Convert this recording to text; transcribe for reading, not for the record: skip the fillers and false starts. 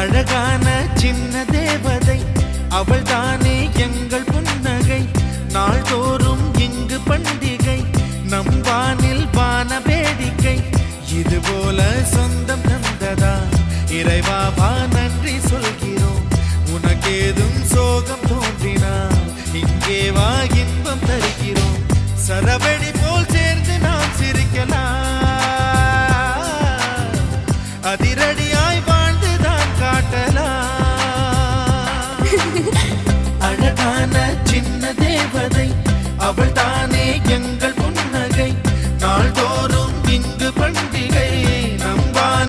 அழகான சின்ன தேவதை அவள் தானே எங்கள் புன்னகை. நாள்தோறும் இங்கு பண்டிகை, நம் வானில் வான வேடிக்கை. இது போல சொந்தம் தந்ததா இறைவா, வா நன்றி சொல்கிறோம். உனக்கேதும் சோகம் தோன்றினா இங்கே வா இன்பம் தருகிறோம். சரவெடி போல் சேர்ந்து நாம் சிரிக்கலாம், அதிரடியாய் வாழ்ந்துதான் காட்டலாம். அழகான சின்ன தேவதை அவள்